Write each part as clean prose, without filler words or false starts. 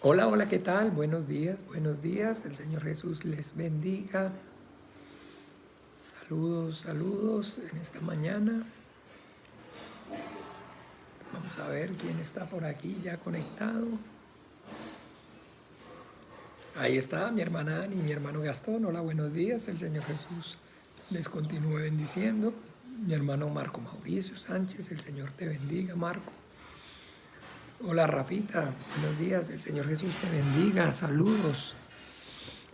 Hola, hola, ¿qué tal? Buenos días, buenos días. El Señor Jesús les bendiga. Saludos, saludos en esta mañana. Vamos a ver quién está por aquí ya conectado. Ahí está mi hermana Ani y mi hermano Gastón. Hola, buenos días. El Señor Jesús les continúe bendiciendo. Mi hermano Marco Mauricio Sánchez, el Señor te bendiga, Marco. Hola, Rafita, buenos días. El Señor Jesús te bendiga. Saludos.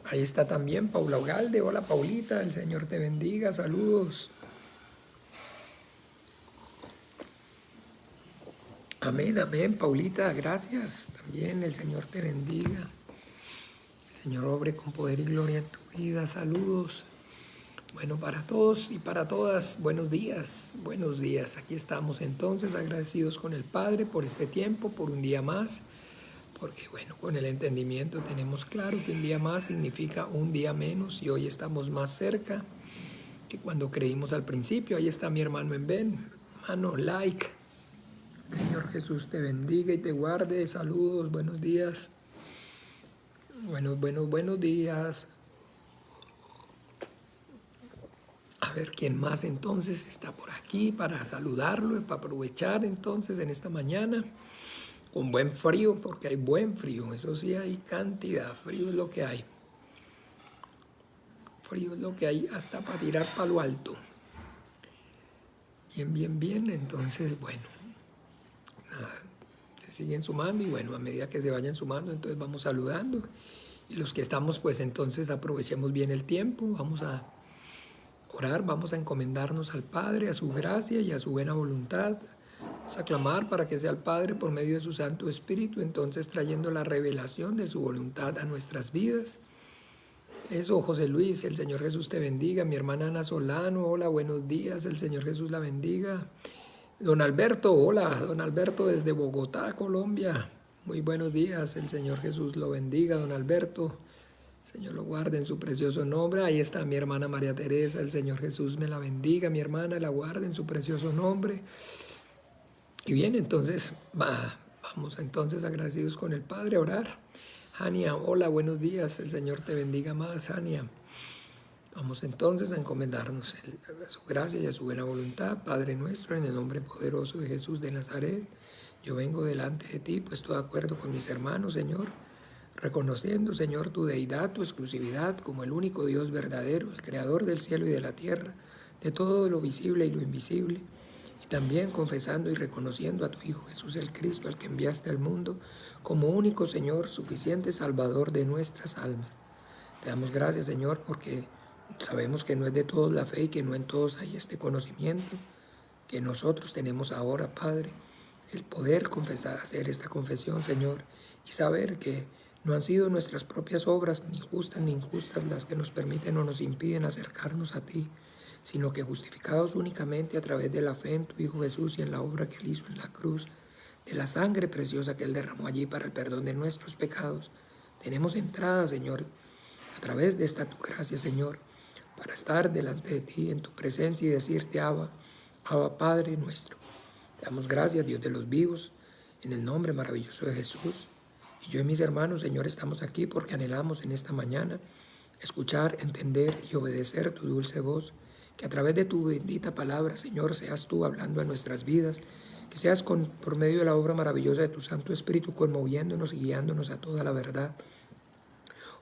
Ahí está también Paula Ugalde. Hola, Paulita. El Señor te bendiga. Saludos. Amén, amén, Paulita, gracias. También el Señor te bendiga. El Señor obre con poder y gloria en tu vida. Saludos. Bueno, para todos y para todas, buenos días, buenos días. Aquí estamos entonces agradecidos con el Padre por este tiempo, por un día más, porque bueno, con el entendimiento tenemos claro que un día más significa un día menos y hoy estamos más cerca que cuando creímos al principio. Ahí está mi hermano en Ben, hermano, like. Señor Jesús te bendiga y te guarde. Saludos, buenos días. Buenos días. A ver quién más entonces está por aquí para saludarlo y para aprovechar entonces en esta mañana con buen frío, porque hay buen frío. Eso sí, hay cantidad. Frío es lo que hay. Frío es lo que hay hasta para tirar para lo alto. Bien, bien, bien. Entonces, bueno, nada, se siguen sumando y bueno, a medida que se vayan sumando, entonces vamos saludando. Y los que estamos, pues entonces aprovechemos bien el tiempo. Vamos a orar, vamos a encomendarnos al Padre, a su gracia y a su buena voluntad. Vamos a clamar para que sea el Padre por medio de su Santo Espíritu, entonces trayendo la revelación de su voluntad a nuestras vidas. Eso, José Luis, el Señor Jesús te bendiga. Mi hermana Ana Solano, hola, buenos días, el Señor Jesús la bendiga. Don Alberto, hola, don Alberto desde Bogotá, Colombia. Muy buenos días, el Señor Jesús lo bendiga, don Alberto. Señor lo guarde en su precioso nombre. Ahí está mi hermana María Teresa. El Señor Jesús me la bendiga. Mi hermana la guarde en su precioso nombre. Y bien, entonces vamos entonces agradecidos con el Padre a orar. Jania, hola, buenos días. El Señor te bendiga más, Jania. Vamos entonces a encomendarnos a su gracia y a su buena voluntad. Padre nuestro, en el nombre poderoso de Jesús de Nazaret, yo vengo delante de ti, puesto de acuerdo con mis hermanos, Señor, reconociendo, Señor, tu deidad, tu exclusividad como el único Dios verdadero, el creador del cielo y de la tierra, de todo lo visible y lo invisible, y también confesando y reconociendo a tu Hijo Jesús el Cristo, al que enviaste al mundo, como único Señor, suficiente Salvador de nuestras almas. Te damos gracias, Señor, porque sabemos que no es de todos la fe y que no en todos hay este conocimiento que nosotros tenemos ahora, Padre, el poder confesar, hacer esta confesión, Señor, y saber que no han sido nuestras propias obras, ni justas ni injustas, las que nos permiten o nos impiden acercarnos a ti, sino que justificados únicamente a través de la fe en tu Hijo Jesús y en la obra que Él hizo en la cruz, de la sangre preciosa que Él derramó allí para el perdón de nuestros pecados, tenemos entrada, Señor, a través de esta tu gracia, Señor, para estar delante de ti en tu presencia y decirte, Abba, Abba Padre nuestro. Te damos gracias, Dios de los vivos, en el nombre maravilloso de Jesús. Y yo y mis hermanos, Señor, estamos aquí porque anhelamos en esta mañana escuchar, entender y obedecer tu dulce voz. Que a través de tu bendita palabra, Señor, seas tú hablando a nuestras vidas. Que seas por medio de la obra maravillosa de tu Santo Espíritu conmoviéndonos y guiándonos a toda la verdad.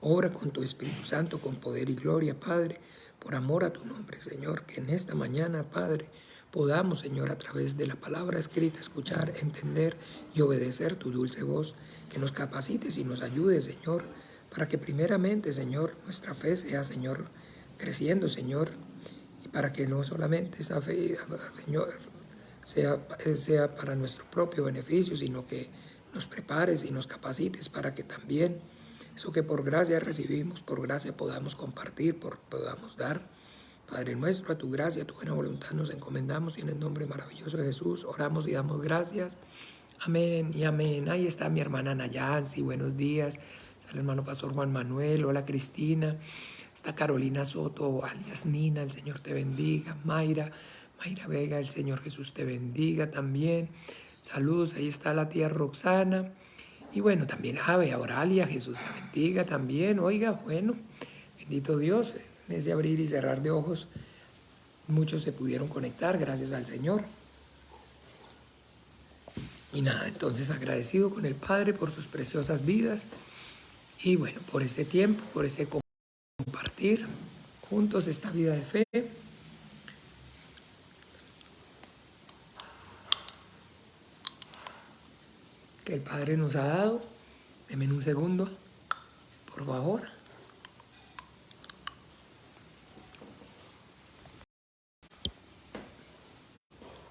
Obra con tu Espíritu Santo, con poder y gloria, Padre, por amor a tu nombre, Señor, que en esta mañana, Padre, podamos, Señor, a través de la palabra escrita, escuchar, entender y obedecer tu dulce voz, que nos capacites y nos ayudes, Señor, para que primeramente, Señor, nuestra fe sea, Señor, creciendo, Señor, y para que no solamente esa fe, Señor, sea para nuestro propio beneficio, sino que nos prepares y nos capacites para que también eso que por gracia recibimos, por gracia podamos compartir, podamos dar. Padre nuestro, a tu gracia, a tu buena voluntad nos encomendamos y en el nombre maravilloso de Jesús oramos y damos gracias. Amén y amén. Ahí está mi hermana Nayansi, buenos días. Está el hermano pastor Juan Manuel, hola Cristina. Está Carolina Soto, alias Nina, el Señor te bendiga. Mayra Vega, el Señor Jesús te bendiga también. Saludos, ahí está la tía Roxana. Y bueno, también Ave, Auralia, Jesús la bendiga también. Oiga, bueno, bendito Dios, en ese abrir y cerrar de ojos, muchos se pudieron conectar, gracias al Señor. Y nada, entonces agradecido con el Padre por sus preciosas vidas y bueno, por este tiempo, por este compartir juntos esta vida de fe. Que el Padre nos ha dado. Denme un segundo, por favor.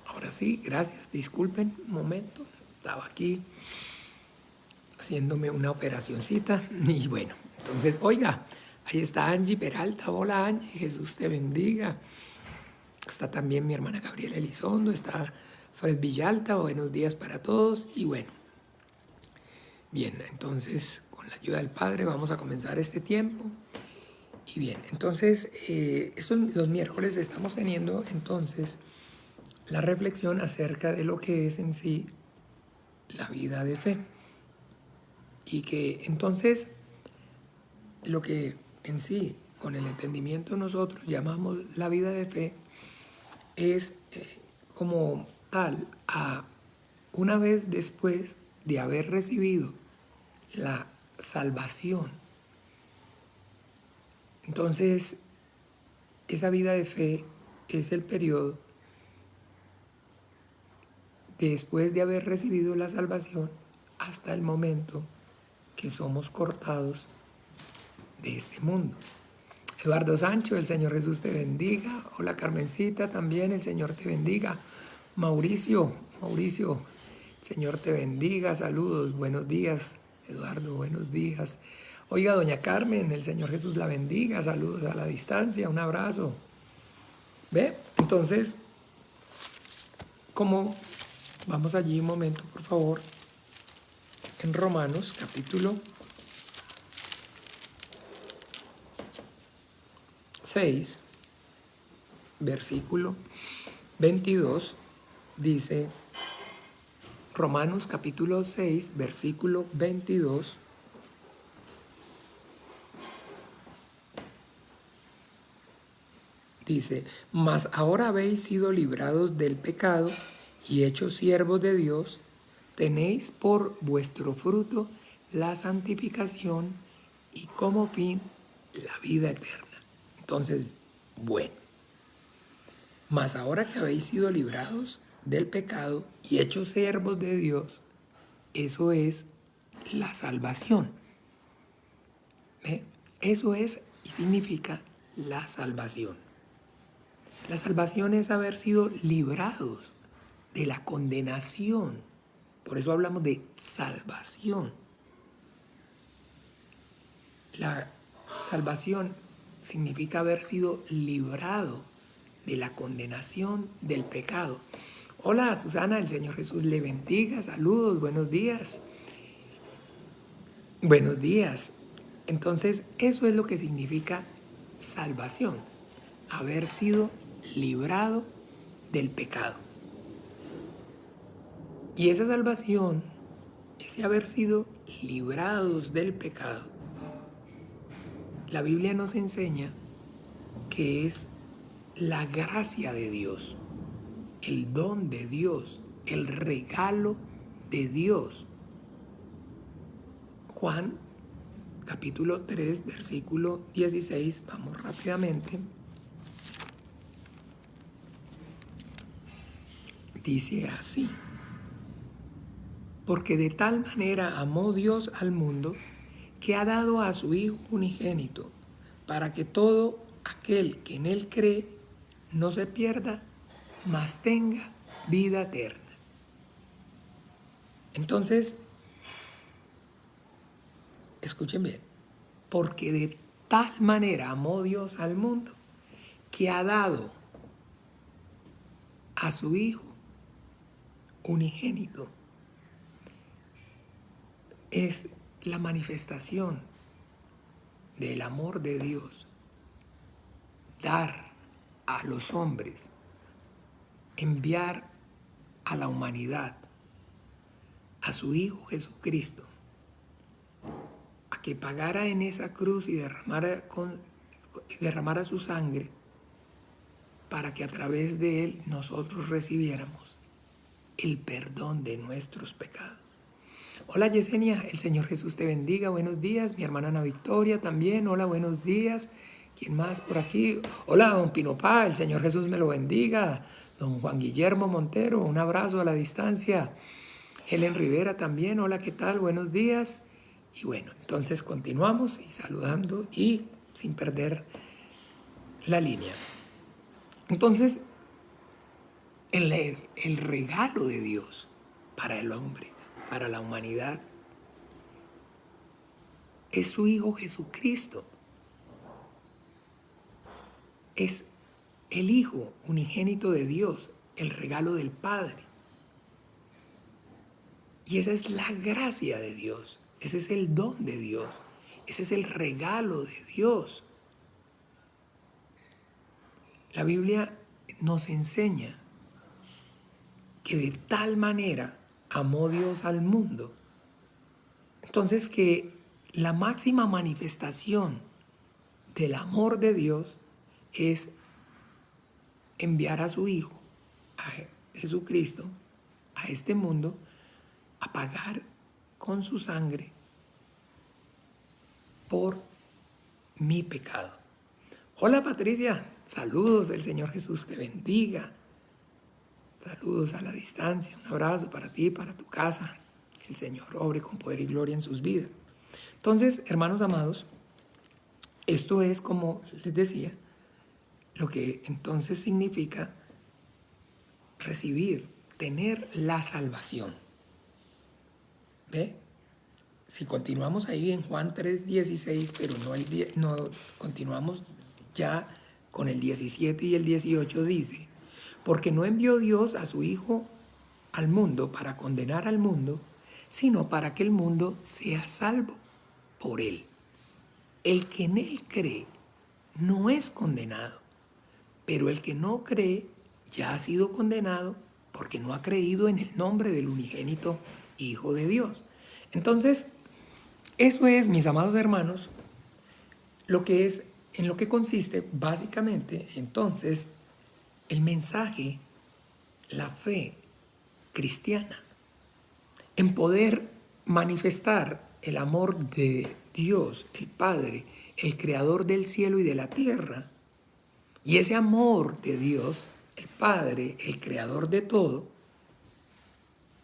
Ahora sí, gracias. Disculpen un momento. Estaba aquí haciéndome una operacioncita. Y bueno, entonces, oiga, ahí está Angie Peralta. Hola Angie, Jesús te bendiga. Está también mi hermana Gabriela Elizondo. Está Fred Villalta. Buenos días para todos. Y bueno, bien, entonces, con la ayuda del Padre vamos a comenzar este tiempo. Y bien, entonces, los miércoles estamos teniendo entonces la reflexión acerca de lo que es en sí la vida de fe. Y que entonces lo que en sí, con el entendimiento nosotros llamamos la vida de fe, es como tal a una vez después de haber recibido la salvación. Entonces, esa vida de fe es el periodo después de haber recibido la salvación hasta el momento que somos cortados de este mundo. Eduardo Sancho, el Señor Jesús te bendiga. Hola Carmencita, también el Señor te bendiga. Mauricio, el Señor te bendiga. Saludos, buenos días. Eduardo, buenos días. Oiga, doña Carmen, el Señor Jesús la bendiga. Saludos a la distancia, un abrazo. ¿Ve? Entonces, como vamos allí un momento, por favor, en Romanos, capítulo 6, versículo 22, dice, Romanos capítulo 6, versículo 22, dice, mas ahora habéis sido librados del pecado y hechos siervos de Dios, tenéis por vuestro fruto la santificación y como fin la vida eterna. Entonces, bueno, mas ahora que habéis sido librados del pecado y hechos siervos de Dios, eso es la salvación. ¿Ve? Eso es y significa la salvación. La salvación es haber sido librados de la condenación. Por eso hablamos de salvación. La salvación significa haber sido librado de la condenación del pecado. Hola Susana, el Señor Jesús le bendiga. Saludos, buenos días. Buenos días. Entonces, eso es lo que significa salvación. Haber sido librado del pecado. Y esa salvación, ese haber sido librados del pecado, la Biblia nos enseña que es la gracia de Dios, el don de Dios, el regalo de Dios. Juan, capítulo 3, versículo 16, vamos rápidamente. Dice así, porque de tal manera amó Dios al mundo que ha dado a su Hijo unigénito, para que todo aquel que en Él cree no se pierda, mas tenga vida eterna. Entonces, escuchen bien, porque de tal manera amó Dios al mundo que ha dado a su Hijo unigénito. Es la manifestación del amor de Dios, dar a los hombres, enviar a la humanidad a su Hijo Jesucristo a que pagara en esa cruz y derramara su sangre para que a través de él nosotros recibiéramos el perdón de nuestros pecados. Hola Yesenia, el Señor Jesús te bendiga, buenos días. Mi hermana Ana Victoria también, hola, buenos días. ¿Quién más por aquí? Hola, don Pinopá, el Señor Jesús me lo bendiga. Don Juan Guillermo Montero, un abrazo a la distancia. Helen Rivera también, hola, ¿qué tal? Buenos días. Y bueno, entonces continuamos y saludando y sin perder la línea. Entonces, el regalo de Dios para el hombre, para la humanidad, es su Hijo Jesucristo. Es el Hijo unigénito de Dios, el regalo del Padre. Y esa es la gracia de Dios, ese es el don de Dios, ese es el regalo de Dios. La Biblia nos enseña que de tal manera amó Dios al mundo. Entonces que la máxima manifestación del amor de Dios es enviar a su Hijo, a Jesucristo, a este mundo, a pagar con su sangre por mi pecado. Hola Patricia, saludos, el Señor Jesús te bendiga. Saludos a la distancia, un abrazo para ti, para tu casa. Que el Señor obre con poder y gloria en sus vidas. Entonces, hermanos amados, esto es, como les decía, lo que entonces significa recibir, tener la salvación. ¿Ve? Si continuamos ahí en Juan 3:16, pero no continuamos ya con el 17 y el 18, dice: porque no envió Dios a su Hijo al mundo para condenar al mundo, sino para que el mundo sea salvo por él. El que en él cree no es condenado, pero el que no cree ya ha sido condenado porque no ha creído en el nombre del unigénito Hijo de Dios. Entonces, eso es, mis amados hermanos, en lo que consiste básicamente, entonces, el mensaje, la fe cristiana, en poder manifestar el amor de Dios, el Padre, el Creador del cielo y de la tierra. Y ese amor de Dios, el Padre, el Creador de todo,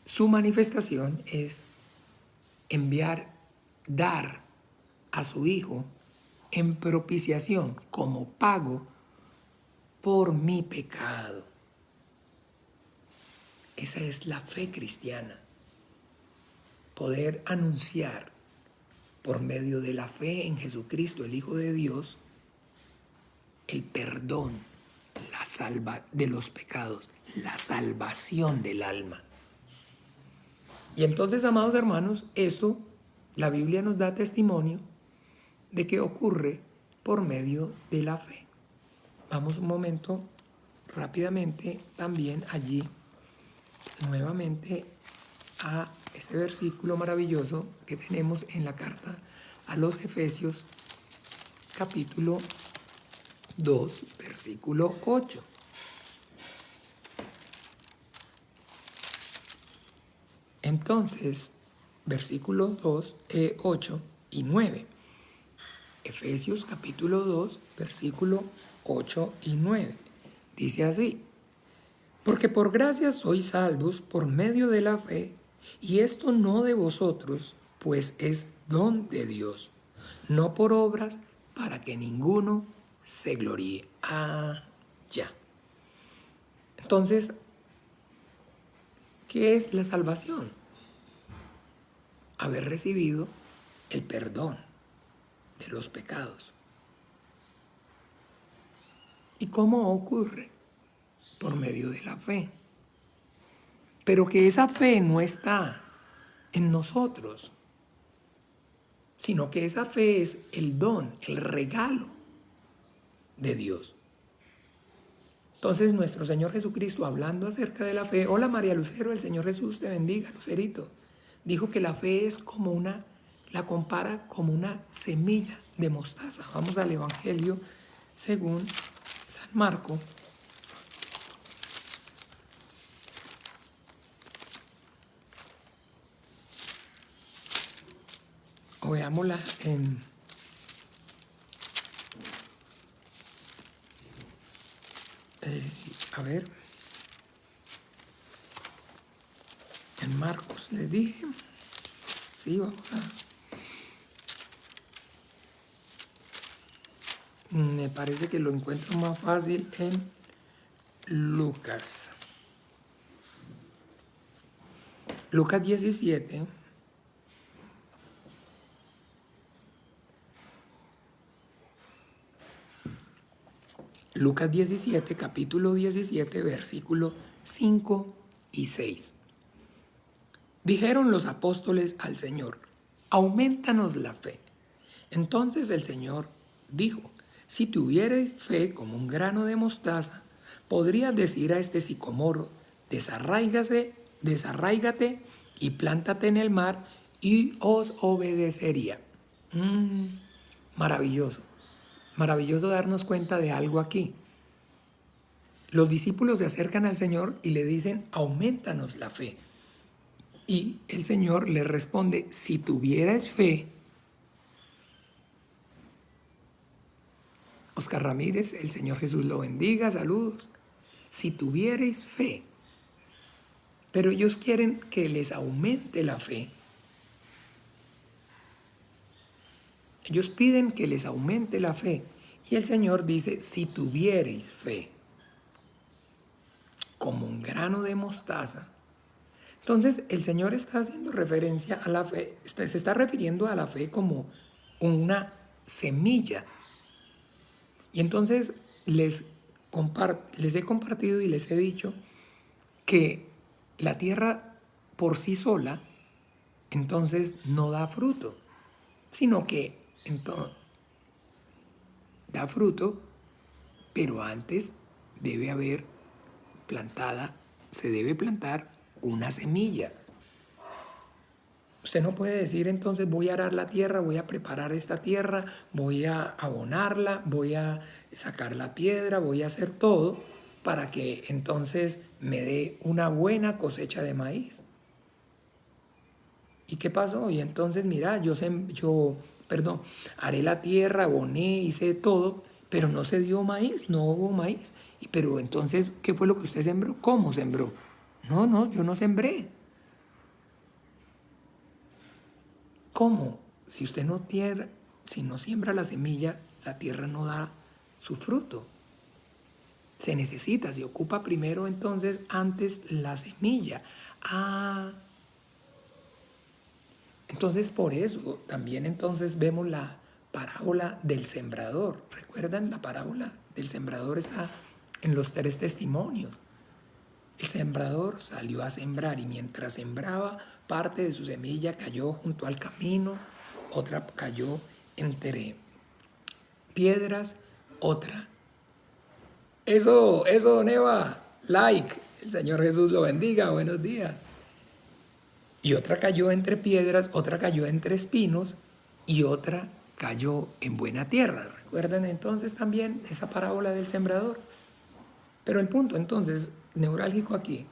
su manifestación es dar a su Hijo en propiciación como pago por mi pecado. Esa es la fe cristiana. Poder anunciar por medio de la fe en Jesucristo, el Hijo de Dios, el perdón, de los pecados, la salvación del alma. Y entonces, amados hermanos, esto, la Biblia nos da testimonio de que ocurre por medio de la fe. Vamos un momento rápidamente también allí nuevamente a este versículo maravilloso que tenemos en la carta a los Efesios, capítulo 2, versículo 8. Entonces, versículos 8 y 9. Efesios capítulo 2, versículo 8 y 9. Dice así: porque por gracia sois salvos por medio de la fe, y esto no de vosotros, pues es don de Dios, no por obras, para que ninguno se gloríe. Ya. Entonces, ¿qué es la salvación? Haber recibido el perdón de los pecados. ¿Y cómo ocurre? Por medio de la fe. Pero que esa fe no está en nosotros, sino que esa fe es el don, el regalo de Dios. Entonces nuestro Señor Jesucristo, hablando acerca de la fe, hola María Lucero, el Señor Jesús te bendiga, Lucerito, dijo que la fe la compara como una semilla de mostaza. Vamos al Evangelio según San Marco. O veámosla a ver, en Marcos le dije, sí, vamos me parece que lo encuentro más fácil en Lucas. Lucas 17. Lucas 17, capítulo 17, versículo 5 y 6. Dijeron los apóstoles al Señor: aumentanos la fe. Entonces el Señor dijo: si tuvierais fe como un grano de mostaza, podrías decir a este sicomoro: desarráigate y plántate en el mar, y os obedecería. Maravilloso. Maravilloso darnos cuenta de algo aquí. Los discípulos se acercan al Señor y le dicen: aumentanos la fe. Y el Señor les responde: si tuvierais fe. Oscar Ramírez, el Señor Jesús lo bendiga, saludos. Si tuvierais fe. Pero ellos quieren que les aumente la fe. Ellos piden que les aumente la fe. Y el Señor dice: si tuvierais fe, como un grano de mostaza. Entonces el Señor está haciendo referencia a la fe, se está refiriendo a la fe como una semilla. Y entonces les he compartido y les he dicho que la tierra por sí sola entonces no da fruto, sino que da fruto, pero antes debe haber se debe plantar una semilla. Usted no puede decir entonces: voy a arar la tierra, voy a preparar esta tierra, voy a abonarla, voy a sacar la piedra, voy a hacer todo para que entonces me dé una buena cosecha de maíz. ¿Y qué pasó? Y entonces, mira, haré la tierra, aboné, hice todo, pero no se dio maíz, no hubo maíz. Pero entonces, ¿qué fue lo que usted sembró? ¿Cómo sembró? No, yo no sembré. ¿Cómo? Si no siembra la semilla, la tierra no da su fruto. Se ocupa primero entonces, antes la semilla. Entonces por eso también entonces vemos la parábola del sembrador. ¿Recuerdan? La parábola del sembrador está en los 3 testimonios. El sembrador salió a sembrar y mientras sembraba, parte de su semilla cayó junto al camino, otra cayó entre piedras, otra. Eso, Neva, like. El Señor Jesús lo bendiga, buenos días. Y otra cayó entre piedras, otra cayó entre espinos y otra cayó en buena tierra. ¿Recuerdan entonces también esa parábola del sembrador? Pero el punto entonces neurálgico aquí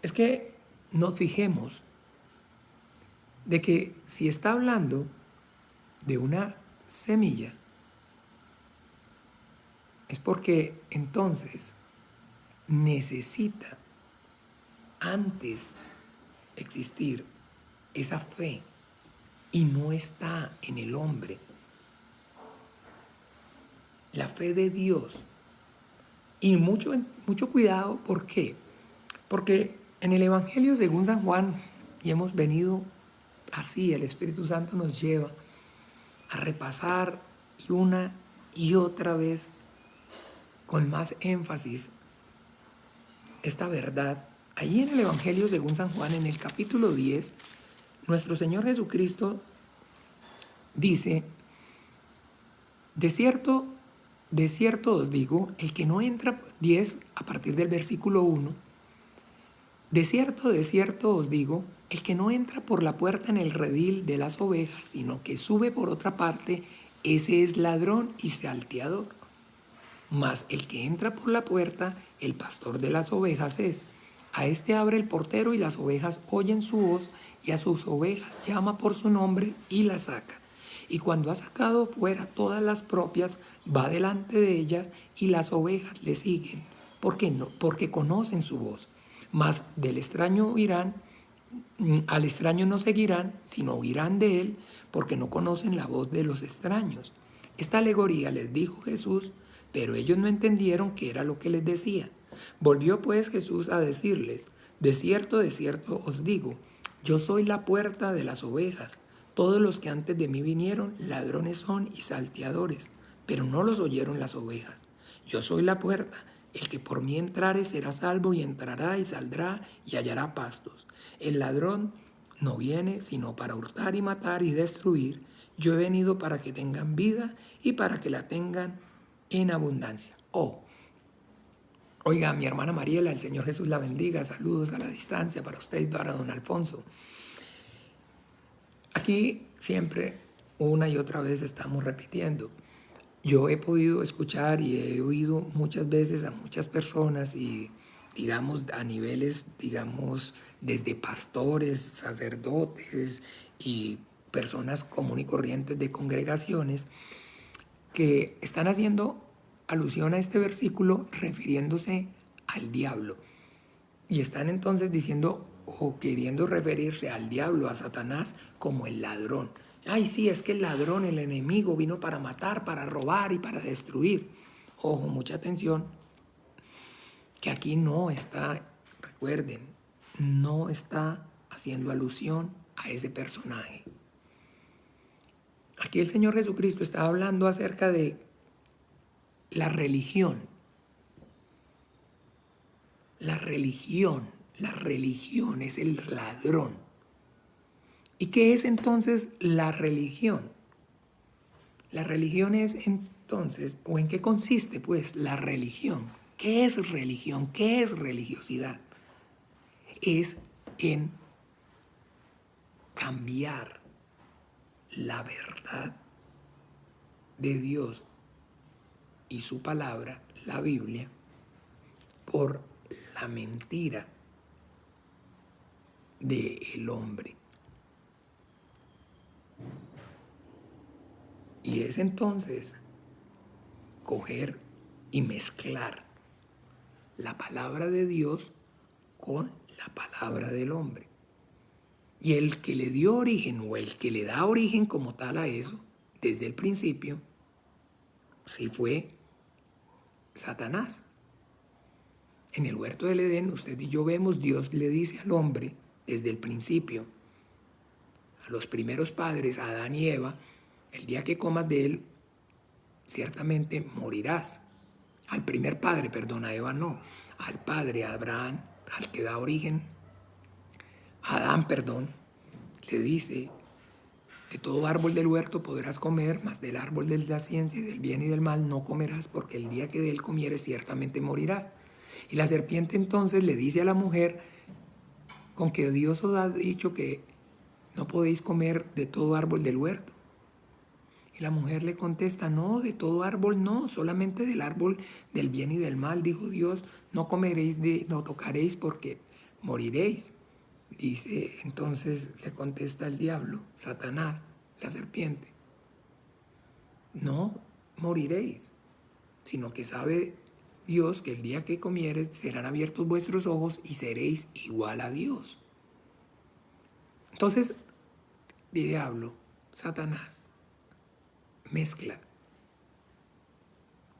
es que nos fijemos de que si está hablando de una semilla, es porque entonces necesita antes existir esa fe y no está en el hombre. La fe de Dios. Y mucho cuidado, ¿por qué? Porque en el Evangelio según San Juan, y hemos venido así, el Espíritu Santo nos lleva a repasar y una y otra vez con más énfasis esta verdad. Allí en el Evangelio según San Juan, en el capítulo 10, nuestro Señor Jesucristo dice: de cierto os digo, el que no entra, 10 a partir del versículo 1, de cierto os digo, El que no entra por la puerta en el redil de las ovejas, sino que sube por otra parte, ese es ladrón y salteador. Mas el que entra por la puerta, el pastor de las ovejas es. A este abre el portero y las ovejas oyen su voz, y a sus ovejas llama por su nombre y las saca. Y cuando ha sacado fuera todas las propias, va delante de ellas y las ovejas le siguen, porque no, porque conocen su voz. Mas del extraño oirán, al extraño no seguirán, sino oirán de él, porque no conocen la voz de los extraños. Esta alegoría les dijo Jesús, pero ellos no entendieron qué era lo que les decía. Volvió pues Jesús a decirles, de cierto os digo, yo soy la puerta de las ovejas. Todos los que antes de mí vinieron, ladrones son y salteadores, pero no los oyeron las ovejas. Yo soy la puerta. El que por mí entrare será salvo, y entrará y saldrá y hallará pastos. El ladrón no viene sino para hurtar y matar y destruir. Yo he venido para que tengan vida y para que la tengan en abundancia. Oiga, mi hermana Mariela, el Señor Jesús la bendiga. Saludos a la distancia para usted y para don Alfonso. Aquí siempre, una y otra vez, estamos repitiendo. Yo he podido escuchar y he oído muchas veces a muchas personas, y digamos a niveles, digamos, desde pastores, sacerdotes y personas comunes y corrientes de congregaciones, que están haciendo alusión a este versículo refiriéndose al diablo. Y están entonces diciendo o queriendo referirse al diablo, a Satanás, como el ladrón. Ay, sí, es que el ladrón, el enemigo, vino para matar, para robar y para destruir. Ojo, mucha atención, que aquí no está, recuerden, no está haciendo alusión a ese personaje. Aquí el Señor Jesucristo está hablando acerca de la religión. La religión es el ladrón. ¿Y qué es entonces la religión? La religión es entonces, ¿o en qué consiste pues la religión? ¿Qué es religión? ¿Qué es religiosidad? Es en cambiar la verdad de Dios y su palabra, la Biblia, por la mentira del hombre. Y es entonces coger y mezclar la palabra de Dios con la palabra del hombre. Y el que le dio origen, o el que le da origen como tal a eso, desde el principio, sí fue Satanás. En el huerto del Edén, usted y yo vemos, Dios le dice al hombre, desde el principio, a los primeros padres, a Adán y Eva, el día que comas de él, ciertamente morirás. Al primer padre, perdón, a Eva no, al padre, a Abraham, al que da origen, a Adán, perdón, le dice, de todo árbol del huerto podrás comer, mas del árbol de la ciencia y del bien y del mal no comerás, porque el día que de él comieres ciertamente morirás. Y la serpiente entonces le dice a la mujer, con que Dios os ha dicho que no podéis comer de todo árbol del huerto. Y la mujer le contesta, no, de todo árbol no, solamente del árbol del bien y del mal, dijo Dios, no comeréis, no tocaréis porque moriréis. Dice, entonces le contesta el diablo, Satanás, la serpiente, no moriréis, sino que sabe Dios que el día que comieres serán abiertos vuestros ojos y seréis igual a Dios. Entonces, el diablo, Satanás, mezcla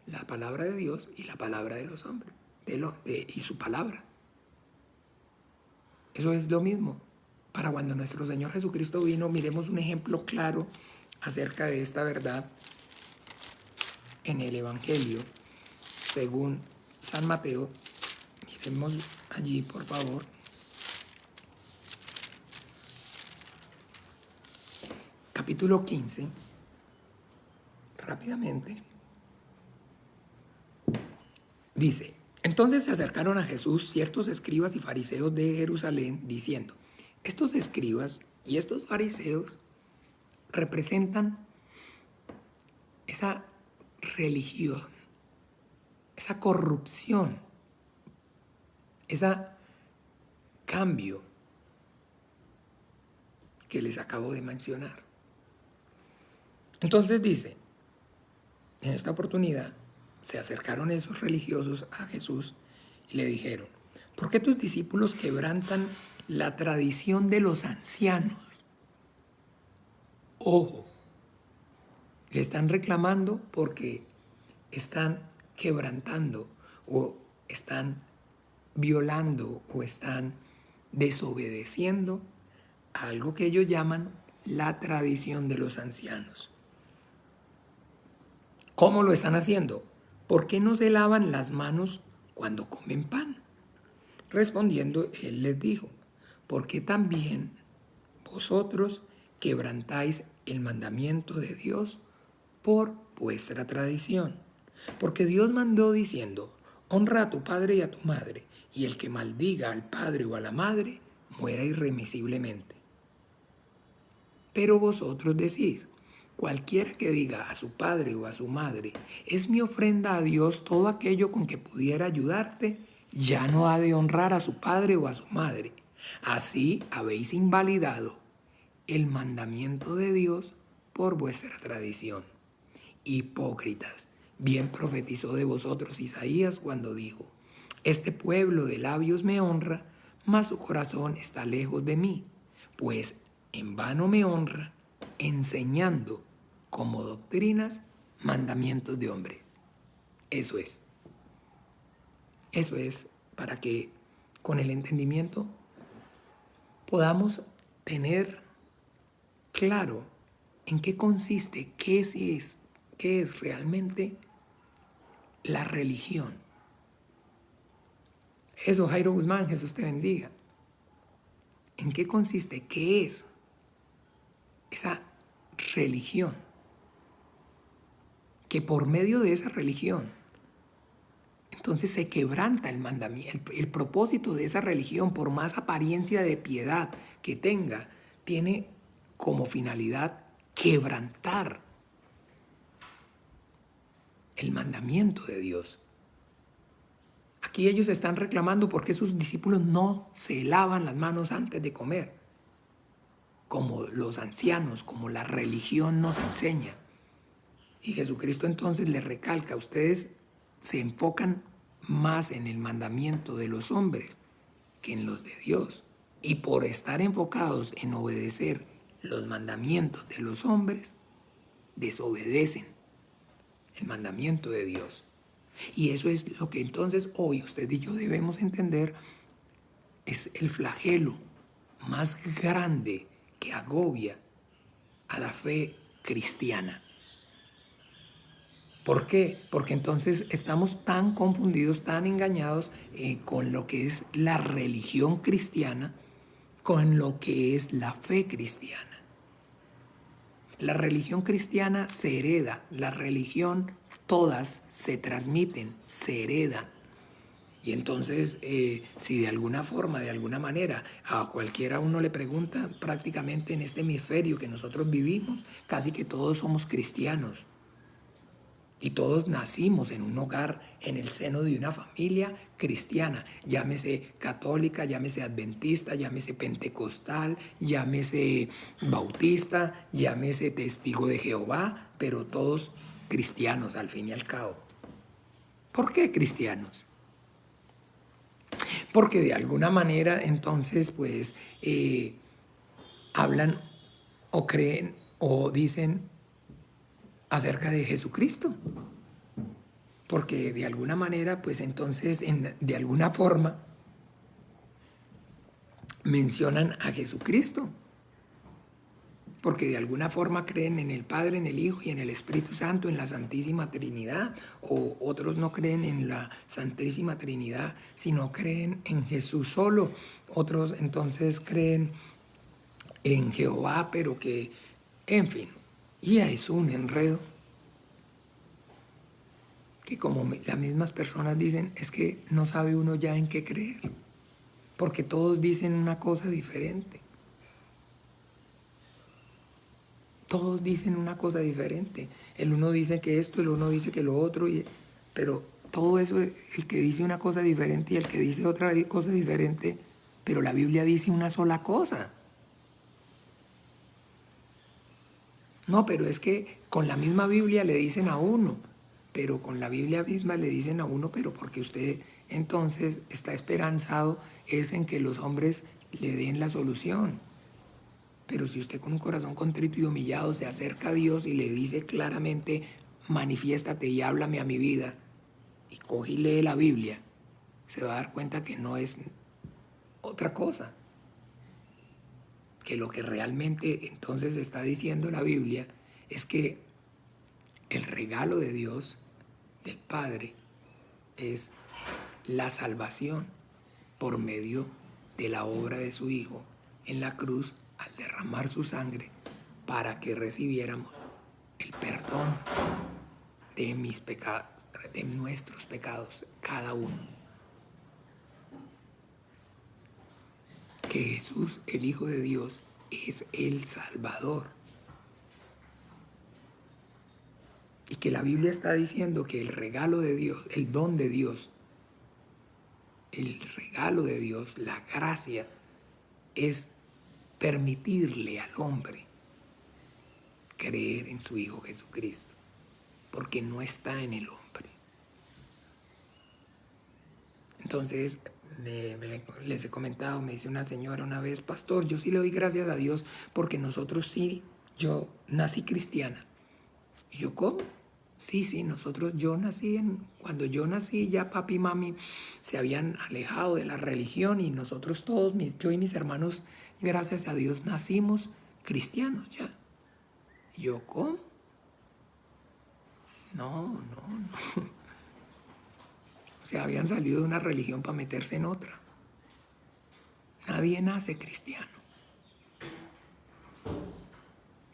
la palabra de Dios y la palabra de los hombres, y su palabra. Eso es lo mismo. Para cuando nuestro Señor Jesucristo vino, miremos un ejemplo claro acerca de esta verdad en el Evangelio, según San Mateo. Miremos allí, por favor. Capítulo 15, rápidamente. Dice, entonces se acercaron a Jesús ciertos escribas y fariseos de Jerusalén, diciendo, Estos escribas y estos fariseos representan esa religión, esa corrupción, ese cambio que les acabo de mencionar. Entonces dice, en esta oportunidad se acercaron esos religiosos a Jesús y le dijeron, ¿por qué tus discípulos quebrantan la tradición de los ancianos? Ojo, le están reclamando porque están quebrantando o están violando o están desobedeciendo a algo que ellos llaman la tradición de los ancianos. ¿Cómo lo están haciendo? ¿Por qué no se lavan las manos cuando comen pan? Respondiendo, él les dijo, porque también vosotros quebrantáis el mandamiento de Dios por vuestra tradición. Porque Dios mandó diciendo, honra a tu padre y a tu madre, y el que maldiga al padre o a la madre, muera irremisiblemente. Pero vosotros decís, cualquiera que diga a su padre o a su madre, es mi ofrenda a Dios todo aquello con que pudiera ayudarte, ya no ha de honrar a su padre o a su madre. Así habéis invalidado el mandamiento de Dios por vuestra tradición. Hipócritas, bien profetizó de vosotros Isaías cuando dijo, este pueblo de labios me honra, mas su corazón está lejos de mí, pues en vano me honra, enseñando como doctrinas mandamientos de hombre. Eso es. Eso es para que con el entendimiento podamos tener claro en qué consiste, qué es realmente la religión. Eso, Jairo Guzmán, Jesús te bendiga. ¿En qué consiste? ¿Qué es esa religión? Que por medio de esa religión, entonces se quebranta el mandamiento. El propósito de esa religión, por más apariencia de piedad que tenga, tiene como finalidad quebrantar el mandamiento de Dios. Aquí ellos están reclamando por qué sus discípulos no se lavan las manos antes de comer, como los ancianos, como la religión nos enseña. Y Jesucristo entonces les recalca, ustedes se enfocan más en el mandamiento de los hombres que en los de Dios. Y por estar enfocados en obedecer los mandamientos de los hombres, desobedecen el mandamiento de Dios. Y eso es lo que entonces hoy usted y yo debemos entender, es el flagelo más grande que agobia a la fe cristiana. ¿Por qué? Porque entonces estamos tan confundidos, tan engañados con lo que es la religión cristiana, con lo que es la fe cristiana. La religión cristiana se hereda, la religión todas se transmiten, se heredan. Y entonces, si de alguna forma, de alguna manera, a cualquiera uno le pregunta, prácticamente en este hemisferio que nosotros vivimos, casi que todos somos cristianos. Y todos nacimos en un hogar, en el seno de una familia cristiana, llámese católica, llámese adventista, llámese pentecostal, llámese bautista, llámese testigo de Jehová, pero todos cristianos al fin y al cabo. ¿Por qué cristianos? Porque de alguna manera entonces pues hablan o creen o dicen acerca de Jesucristo. Porque de alguna manera, pues entonces, de alguna forma, mencionan a Jesucristo. Porque de alguna forma creen en el Padre, en el Hijo y en el Espíritu Santo, en la Santísima Trinidad. O otros no creen en la Santísima Trinidad, sino creen en Jesús solo. Otros entonces creen en Jehová, pero que, en fin, y es un enredo. Que como las mismas personas dicen, es que no sabe uno ya en qué creer, porque todos dicen una cosa diferente. todos dicen una cosa diferente. El uno dice que esto, el uno dice que lo otro, pero todo eso, el que dice una cosa diferente y el que dice otra cosa diferente, pero la Biblia dice una sola cosa. No, pero es que con la misma Biblia le dicen a uno, pero con la Biblia misma le dicen a uno, pero porque usted entonces está esperanzado es en que los hombres le den la solución. Pero si usted con un corazón contrito y humillado se acerca a Dios y le dice claramente, manifiéstate y háblame a mi vida, y coge y lee la Biblia, se va a dar cuenta que no es otra cosa, que lo que realmente entonces está diciendo la Biblia es que el regalo de Dios, del Padre, es la salvación por medio de la obra de su Hijo en la cruz al derramar su sangre para que recibiéramos el perdón de mis pecados, de nuestros pecados, cada uno. Que Jesús, el Hijo de Dios, es el Salvador. Y que la Biblia está diciendo que el regalo de Dios, el don de Dios, el regalo de Dios, la gracia, es permitirle al hombre creer en su Hijo Jesucristo, porque no está en el hombre. Entonces, les he comentado, me dice una señora una vez, pastor, yo sí le doy gracias a Dios porque nosotros sí, yo nací cristiana. Y yo, ¿cómo? Sí, cuando yo nací ya papi y mami se habían alejado de la religión y nosotros todos, yo y mis hermanos, gracias a Dios, nacimos cristianos ya. Y yo, ¿cómo? No. O sea, habían salido de una religión para meterse en otra. Nadie nace cristiano.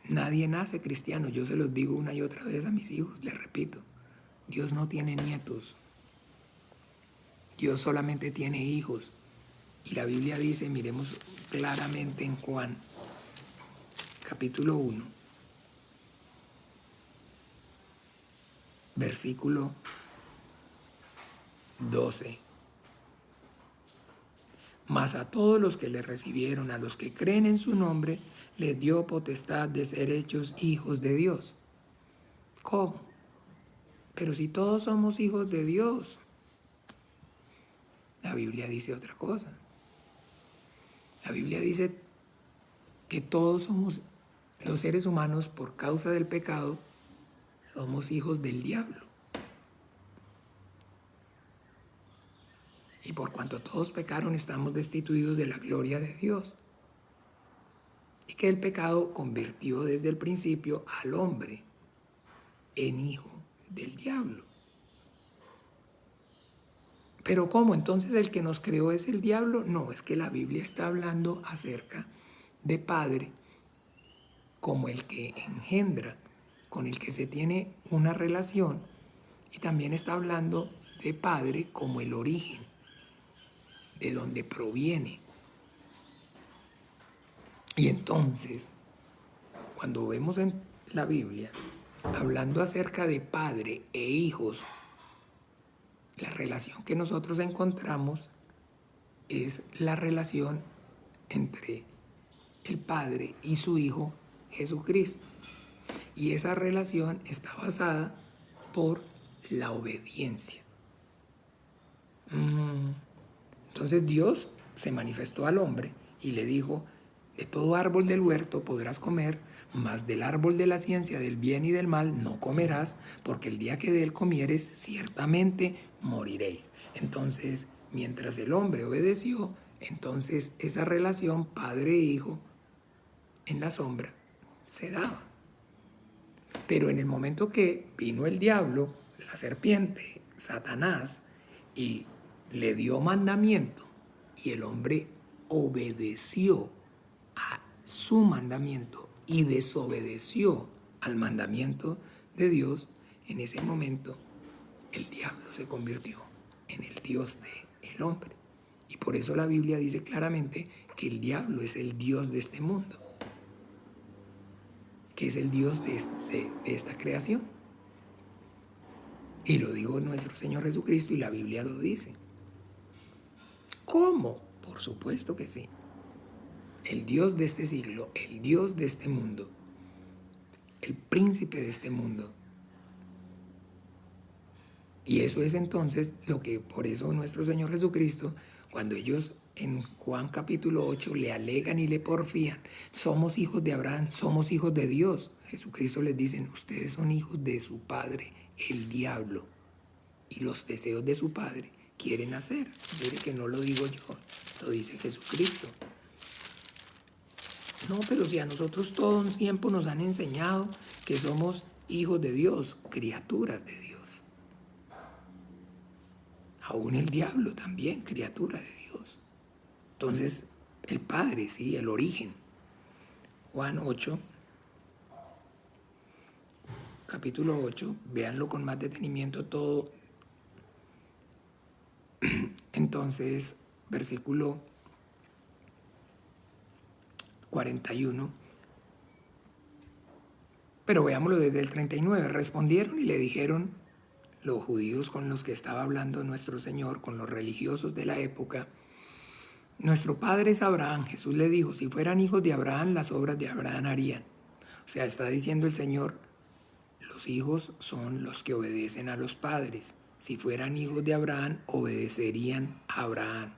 Nadie nace cristiano. Yo se los digo una y otra vez a mis hijos, les repito. Dios no tiene nietos. Dios solamente tiene hijos. Y la Biblia dice, miremos claramente en Juan, capítulo 1, versículo 12. Mas a todos los que le recibieron, a los que creen en su nombre, les dio potestad de ser hechos hijos de Dios. ¿Cómo? Pero si todos somos hijos de Dios, la Biblia dice otra cosa. La Biblia dice que todos somos, los seres humanos, por causa del pecado, somos hijos del diablo. Y por cuanto todos pecaron, estamos destituidos de la gloria de Dios. Y que el pecado convirtió desde el principio al hombre en hijo del diablo. Pero ¿cómo? Entonces el que nos creó es el diablo. No, es que la Biblia está hablando acerca de Padre como el que engendra, con el que se tiene una relación, y también está hablando de Padre como el origen, de donde proviene. Y entonces, cuando vemos en la Biblia, hablando acerca de Padre e hijos, la relación que nosotros encontramos es la relación entre el Padre y su Hijo Jesucristo. Y esa relación está basada por la obediencia. Entonces Dios se manifestó al hombre y le dijo, de todo árbol del huerto podrás comer, mas del árbol de la ciencia del bien y del mal no comerás, porque el día que de él comieres, ciertamente moriréis. Entonces, mientras el hombre obedeció, entonces esa relación padre-hijo en la sombra se daba. Pero en el momento que vino el diablo, la serpiente, Satanás, y le dio mandamiento, y el hombre obedeció a su mandamiento y desobedeció al mandamiento de Dios, en ese momento el diablo se convirtió en el Dios del hombre. Y por eso la Biblia dice claramente que el diablo es el Dios de este mundo, que es el Dios de esta creación. Y lo dijo nuestro Señor Jesucristo y la Biblia lo dice. ¿Cómo? Por supuesto que sí. El Dios de este siglo, el Dios de este mundo, el príncipe de este mundo. Y eso es entonces lo que, por eso nuestro Señor Jesucristo, cuando ellos en Juan capítulo 8 le alegan y le porfían, somos hijos de Abraham, somos hijos de Dios. Jesucristo les dice, ustedes son hijos de su padre, el diablo, y los deseos de su padre quieren hacer. Mire que no lo digo yo, lo dice Jesucristo. No, pero si a nosotros todo el tiempo nos han enseñado que somos hijos de Dios, criaturas de Dios. Aún el diablo también, criatura de Dios. Entonces, el Padre, sí, el origen. Juan 8, capítulo 8, véanlo con más detenimiento todo. Entonces, versículo 41. Pero veámoslo desde el 39. Respondieron y le dijeron los judíos con los que estaba hablando nuestro Señor, con los religiosos de la época, nuestro padre es Abraham. Jesús le dijo, si fueran hijos de Abraham, las obras de Abraham harían. O sea, está diciendo el Señor, los hijos son los que obedecen a los padres. Si fueran hijos de Abraham, obedecerían a Abraham.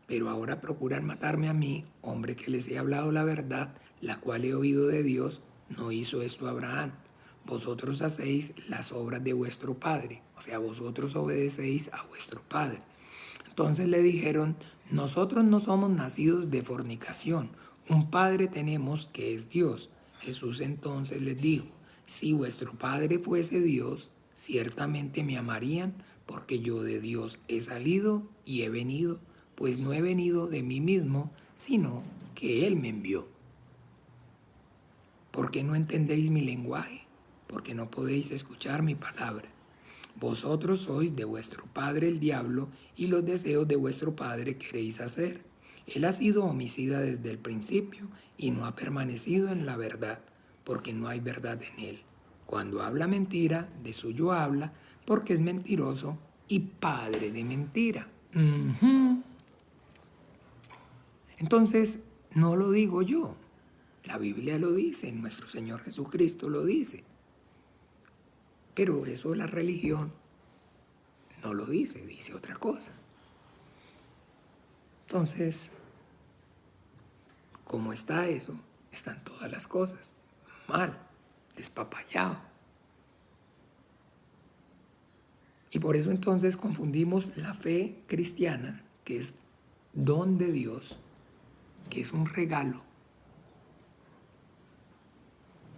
Pero ahora procuran matarme a mí, hombre que les he hablado la verdad, la cual he oído de Dios, no hizo esto Abraham. Vosotros hacéis las obras de vuestro padre, o sea, vosotros obedecéis a vuestro padre. Entonces le dijeron, nosotros no somos nacidos de fornicación, un padre tenemos que es Dios. Jesús entonces les dijo, si vuestro padre fuese Dios, ciertamente me amarían, porque yo de Dios he salido y he venido, pues no he venido de mí mismo, sino que Él me envió. ¿Por qué no entendéis mi lenguaje? Porque no podéis escuchar mi palabra. Vosotros sois de vuestro padre el diablo, y los deseos de vuestro padre queréis hacer. Él ha sido homicida desde el principio, y no ha permanecido en la verdad, porque no hay verdad en él. Cuando habla mentira, de suyo habla, porque es mentiroso y padre de mentira. Entonces, no lo digo yo. La Biblia lo dice, nuestro Señor Jesucristo lo dice. Pero eso la religión no lo dice, dice otra cosa. Entonces, ¿cómo está eso? Están todas las cosas mal, despapallado. Y por eso entonces confundimos la fe cristiana, que es don de Dios, que es un regalo,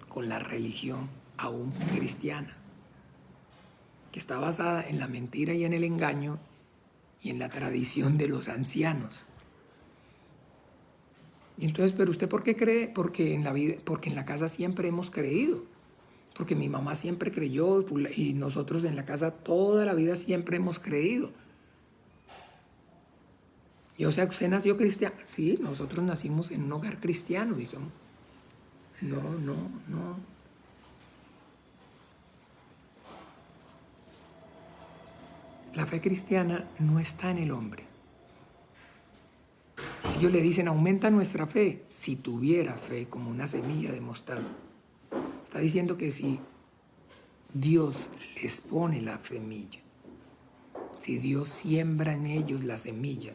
con la religión aún cristiana, que está basada en la mentira y en el engaño y en la tradición de los ancianos. Y entonces, ¿pero usted por qué cree? Porque en la casa siempre hemos creído. Porque mi mamá siempre creyó y nosotros en la casa toda la vida siempre hemos creído. Y o sea, ¿usted nació cristiano? Sí, nosotros nacimos en un hogar cristiano, dicen. No. La fe cristiana no está en el hombre. Ellos le dicen, aumenta nuestra fe. Si tuviera fe como una semilla de mostaza. Está diciendo que si Dios les pone la semilla, si Dios siembra en ellos la semilla,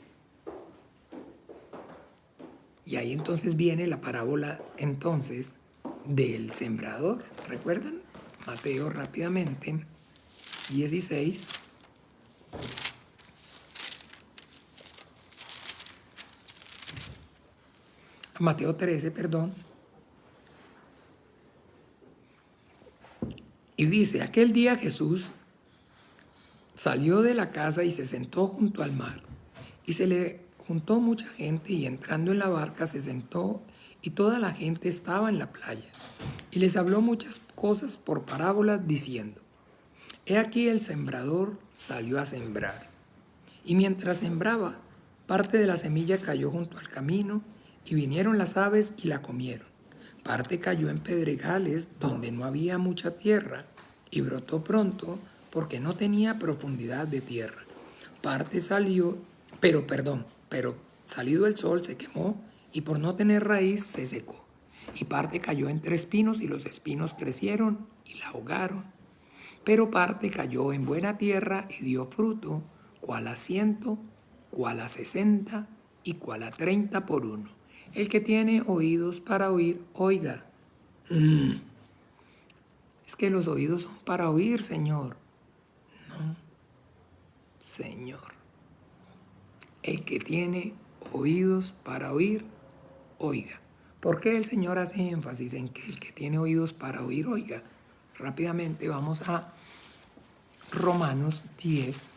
y ahí entonces viene la parábola entonces del sembrador. ¿Recuerdan? Mateo rápidamente, 16. Mateo 13, perdón. Y dice, aquel día Jesús salió de la casa y se sentó junto al mar. Y se le juntó mucha gente y entrando en la barca se sentó y toda la gente estaba en la playa. Y les habló muchas cosas por parábolas diciendo, he aquí el sembrador salió a sembrar. Y mientras sembraba, parte de la semilla cayó junto al camino y vinieron las aves y la comieron. Parte cayó en pedregales donde no había mucha tierra y brotó pronto porque no tenía profundidad de tierra. Parte salió, pero salido el sol se quemó y por no tener raíz se secó. Y parte cayó entre espinos y los espinos crecieron y la ahogaron. Pero parte cayó en buena tierra y dio fruto, cual a 100, cual a 60 y cual a 30 por uno. El que tiene oídos para oír, oiga. Es que los oídos son para oír, Señor. No, Señor. El que tiene oídos para oír, oiga. ¿Por qué el Señor hace énfasis en que el que tiene oídos para oír, oiga? Rápidamente vamos a Romanos 10.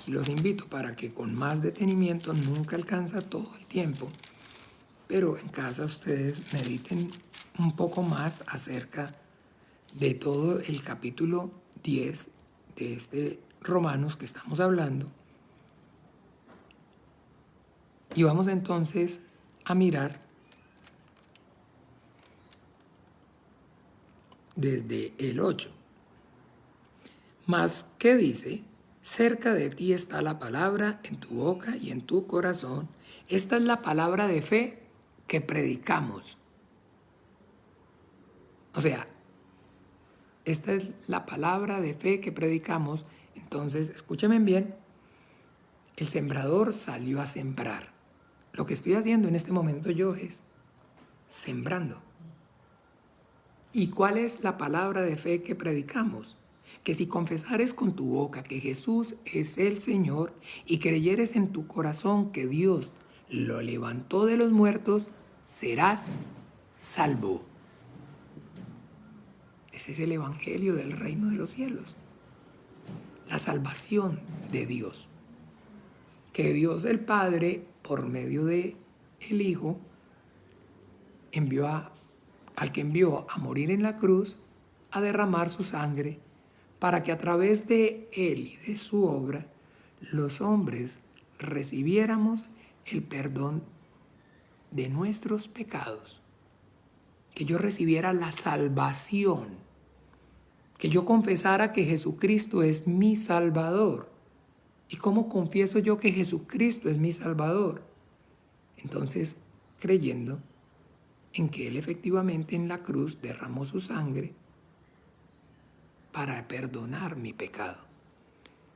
Y los invito para que con más detenimiento, nunca alcanza todo el tiempo, pero en casa ustedes mediten un poco más acerca de todo el capítulo 10 de este Romanos que estamos hablando. Y vamos entonces a mirar desde el 8. Mas, ¿qué dice? Cerca de ti está la palabra en tu boca y en tu corazón. Esta es la palabra de fe que predicamos. O sea, esta es la palabra de fe que predicamos. Entonces, escúchenme bien, el sembrador salió a sembrar. Lo que estoy haciendo en este momento yo es sembrando. ¿Y cuál es la palabra de fe que predicamos? Que si confesares con tu boca que Jesús es el Señor y creyeres en tu corazón que Dios lo levantó de los muertos, serás salvo. Ese es el evangelio del reino de los cielos. La salvación de Dios. Que Dios el Padre, por medio de el Hijo, al que envió a morir en la cruz, a derramar su sangre, para que a través de Él y de su obra, los hombres recibiéramos el perdón de nuestros pecados. Que yo recibiera la salvación. Que yo confesara que Jesucristo es mi Salvador. ¿Y cómo confieso yo que Jesucristo es mi Salvador? Entonces, creyendo en que Él efectivamente en la cruz derramó su sangre para perdonar mi pecado.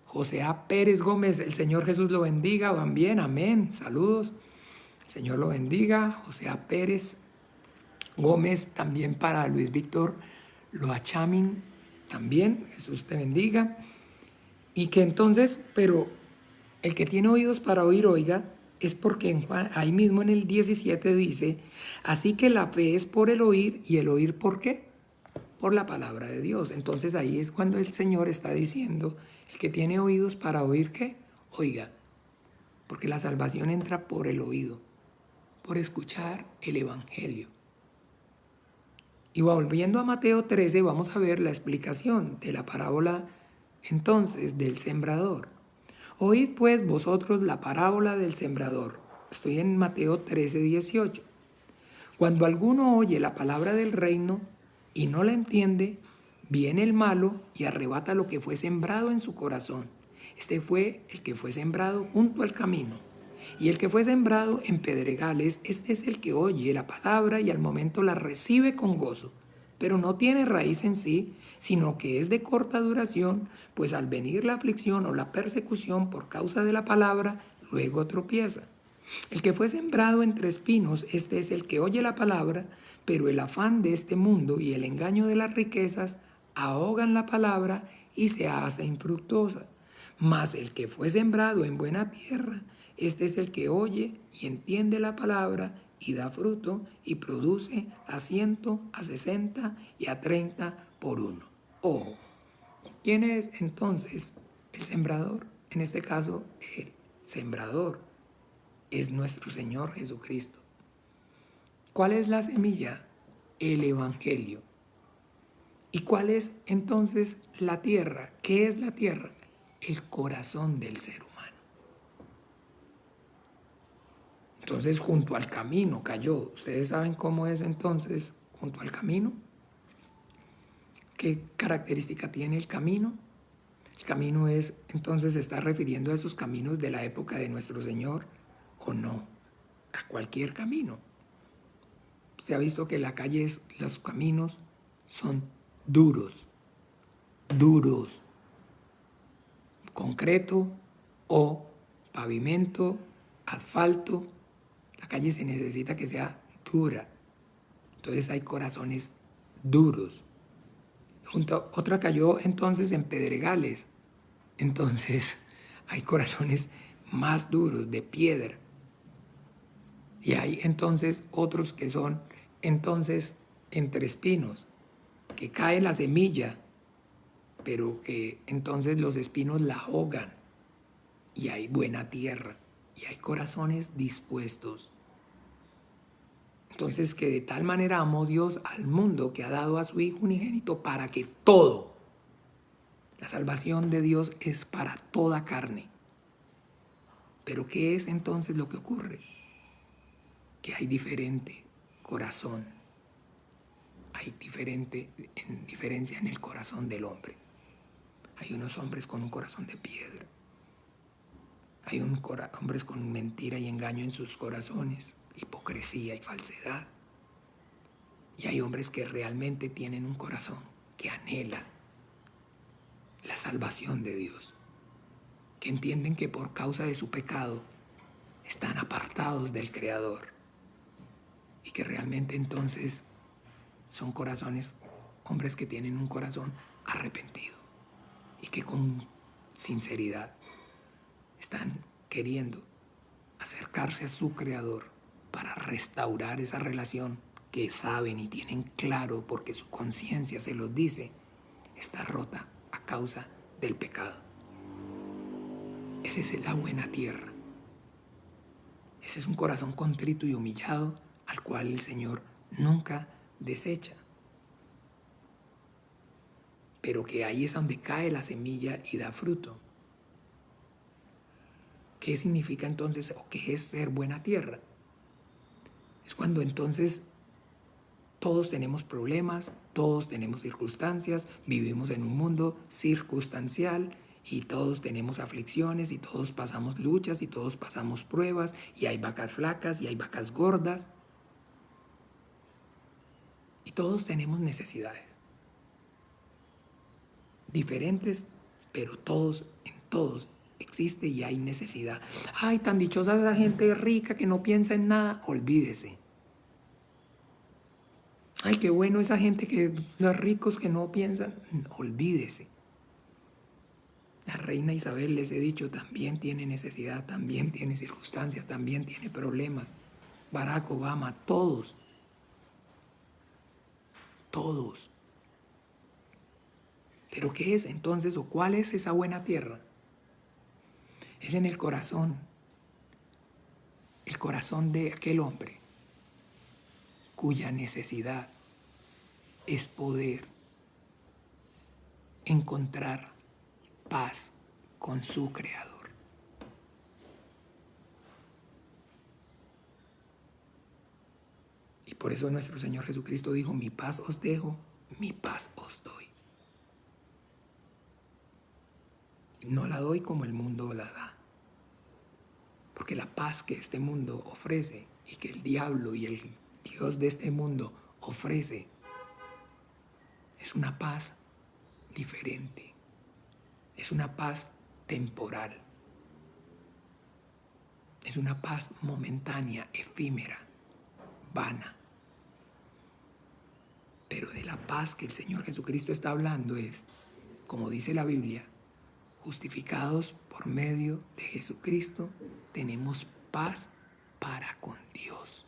José A. Pérez Gómez, el Señor Jesús lo bendiga. ¿Van bien? Amén. Saludos. El Señor lo bendiga. José A. Pérez Gómez, también para Luis Víctor Loachamin, también. Jesús te bendiga. Y que entonces, pero el que tiene oídos para oír, oiga, es porque en Juan, ahí mismo en el 17 dice, así que la fe es por el oír, y el oír ¿por qué? Por la palabra de Dios. Entonces ahí es cuando el Señor está diciendo, el que tiene oídos para oír, ¿qué? Oiga, porque la salvación entra por el oído, por escuchar el Evangelio. Y volviendo a Mateo 13, vamos a ver la explicación de la parábola entonces del sembrador. Oíd pues vosotros la parábola del sembrador. Estoy en Mateo 13, 18. Cuando alguno oye la palabra del reino y no la entiende, viene el malo y arrebata lo que fue sembrado en su corazón. Este fue el que fue sembrado junto al camino. Y el que fue sembrado en pedregales, este es el que oye la palabra y al momento la recibe con gozo, pero no tiene raíz en sí, sino que es de corta duración, pues al venir la aflicción o la persecución por causa de la palabra, luego tropieza. El que fue sembrado entre espinos, este es el que oye la palabra, pero el afán de este mundo y el engaño de las riquezas ahogan la palabra y se hace infructuosa. Mas el que fue sembrado en buena tierra, este es el que oye y entiende la palabra y da fruto y produce a 100, a 60 y a 30 por uno. Ojo, ¿quién es entonces el sembrador? En este caso, el sembrador es nuestro Señor Jesucristo. ¿Cuál es la semilla? El Evangelio. ¿Y cuál es entonces la tierra? ¿Qué es la tierra? El corazón del ser humano. Entonces, junto al camino cayó. ¿Ustedes saben cómo es entonces junto al camino? ¿Qué característica tiene el camino? El camino es, entonces, ¿se está refiriendo a esos caminos de la época de nuestro Señor o no? A cualquier camino. Se ha visto que la calle, los caminos son duros, duros, concreto o pavimento, asfalto. La calle se necesita que sea dura. Entonces hay corazones duros. Otra cayó entonces en pedregales. Entonces hay corazones más duros, de piedra. Y hay entonces otros que son entonces entre espinos, que cae la semilla, pero que entonces los espinos la ahogan. Y hay buena tierra, y hay corazones dispuestos. Entonces, que de tal manera amó Dios al mundo que ha dado a su Hijo unigénito para que todo, la salvación de Dios es para toda carne. Pero ¿qué es entonces lo que ocurre? Que hay diferente corazón, hay diferencia en el corazón del hombre. Hay unos hombres con un corazón de piedra, hay hombres con mentira y engaño en sus corazones, hipocresía y falsedad. Y hay hombres que realmente tienen un corazón que anhela la salvación de Dios, que entienden que por causa de su pecado están apartados del Creador y que realmente entonces son hombres que tienen un corazón arrepentido y que con sinceridad están queriendo acercarse a su Creador para restaurar esa relación que saben y tienen claro porque su conciencia se los dice, está rota a causa del pecado. Esa es la buena tierra. Ese es un corazón contrito y humillado al cual el Señor nunca desecha. Pero que ahí es donde cae la semilla y da fruto. ¿Qué significa entonces o qué es ser buena tierra? Es cuando entonces todos tenemos problemas, todos tenemos circunstancias, vivimos en un mundo circunstancial y todos tenemos aflicciones y todos pasamos luchas y todos pasamos pruebas y hay vacas flacas y hay vacas gordas y todos tenemos necesidades diferentes, pero en todos existe y hay necesidad. Ay, tan dichosa la gente rica que no piensa en nada, olvídese. Ay, qué bueno esa gente los ricos que no piensan, olvídese. La reina Isabel, les he dicho, también tiene necesidad, también tiene circunstancias, también tiene problemas. Barack Obama, todos. ¿Pero qué es entonces o cuál es esa buena tierra? Es en el corazón de aquel hombre cuya necesidad es poder encontrar paz con su Creador. Y por eso nuestro Señor Jesucristo dijo, mi paz os dejo, mi paz os doy. No la doy como el mundo la da. Porque la paz que este mundo ofrece y que el diablo y el Dios de este mundo ofrece es una paz diferente. Es una paz temporal. Es una paz momentánea, efímera, vana. Pero de la paz que el Señor Jesucristo está hablando es, como dice la Biblia, justificados por medio de Jesucristo, tenemos paz para con Dios.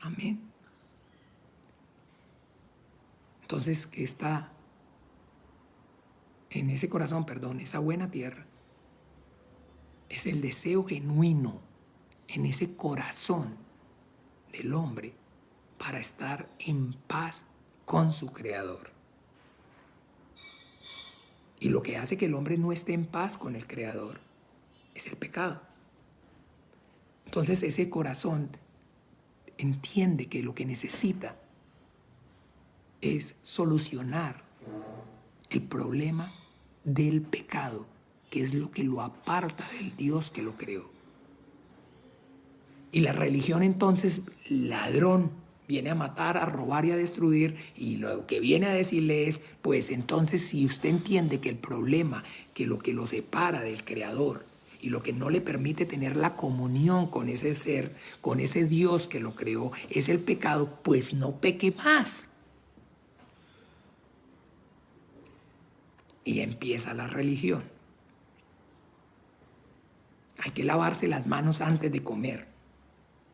Amén. Entonces, ¿qué está en ese corazón, esa buena tierra? Es el deseo genuino en ese corazón del hombre para estar en paz con su Creador. Y lo que hace que el hombre no esté en paz con el Creador es el pecado. Entonces ese corazón entiende que lo que necesita es solucionar el problema del pecado, que es lo que lo aparta del Dios que lo creó. Y la religión entonces, ladrón, viene a matar, a robar y a destruir, y lo que viene a decirle es, pues entonces si usted entiende que el problema, que lo separa del Creador y lo que no le permite tener la comunión con ese ser, con ese Dios que lo creó, es el pecado, pues no peque más. Y empieza la religión. Hay que lavarse las manos antes de comer.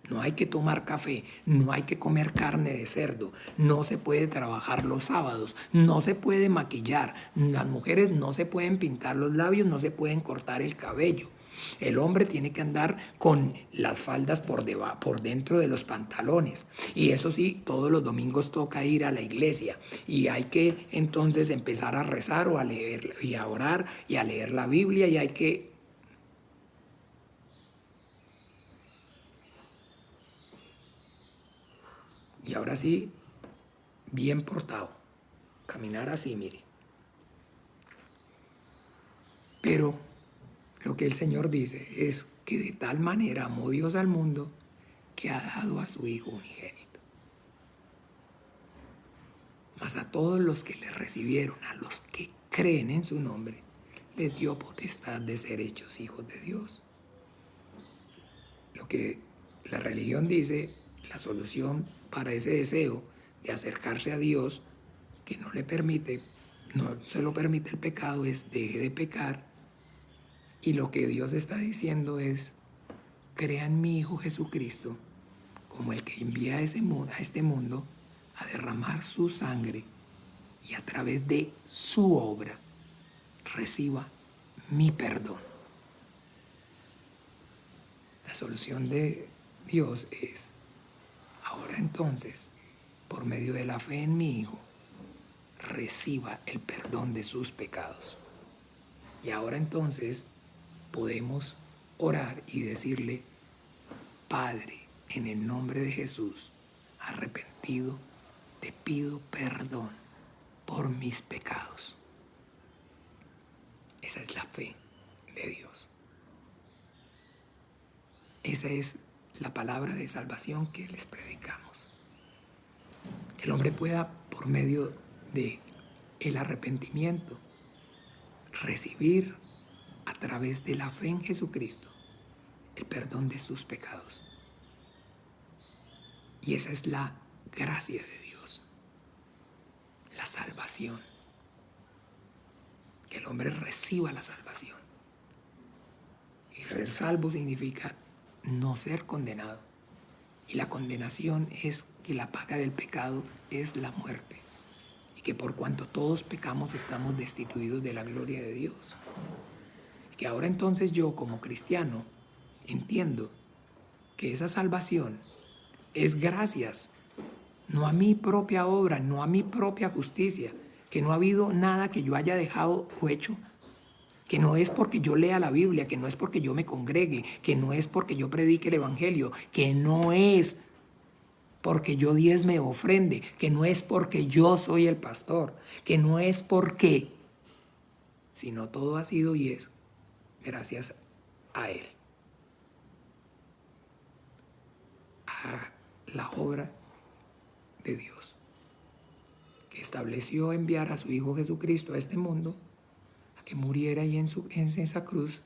No hay que tomar café, no hay que comer carne de cerdo, no se puede trabajar los sábados, no se puede maquillar, las mujeres no se pueden pintar los labios, no se pueden cortar el cabello. El hombre tiene que andar con las faldas por dentro de los pantalones. Y eso sí, todos los domingos toca ir a la iglesia. Y hay que entonces empezar a rezar o a leer y a orar y a leer la Biblia y hay que... Y ahora sí, bien portado. Caminar así, mire. Pero lo que el Señor dice es que de tal manera amó Dios al mundo que ha dado a su Hijo unigénito. Mas a todos los que le recibieron, a los que creen en su nombre, les dio potestad de ser hechos hijos de Dios. Lo que la religión dice, la solución para ese deseo de acercarse a Dios, que no le permite, no se lo permite el pecado, es deje de pecar. Y lo que Dios está diciendo es, crea en mi Hijo Jesucristo como el que envía a este mundo a derramar su sangre y a través de su obra reciba mi perdón. La solución de Dios es, ahora entonces, por medio de la fe en mi Hijo, reciba el perdón de sus pecados. Y ahora entonces podemos orar y decirle, Padre, en el nombre de Jesús, arrepentido, te pido perdón por mis pecados. Esa es la fe de Dios. Esa es la palabra de salvación que les predicamos. Que el hombre pueda, por medio de el arrepentimiento, recibir a través de la fe en Jesucristo el perdón de sus pecados. Y esa es la gracia de Dios, la salvación. Que el hombre reciba la salvación. Y ser salvo significa no ser condenado. Y la condenación es que la paga del pecado es la muerte. Y que por cuanto todos pecamos estamos destituidos de la gloria de Dios. Y que ahora entonces yo como cristiano entiendo que esa salvación es gracias, no a mi propia obra, no a mi propia justicia, que no ha habido nada que yo haya dejado o hecho, que no es porque yo lea la Biblia, que no es porque yo me congregue, que no es porque yo predique el Evangelio, que no es porque yo diezme o ofrende, que no es porque yo soy el pastor, que no es porque, sino todo ha sido y es gracias a Él, a la obra de Dios, que estableció enviar a su Hijo Jesucristo a este mundo, a que muriera y en esa cruz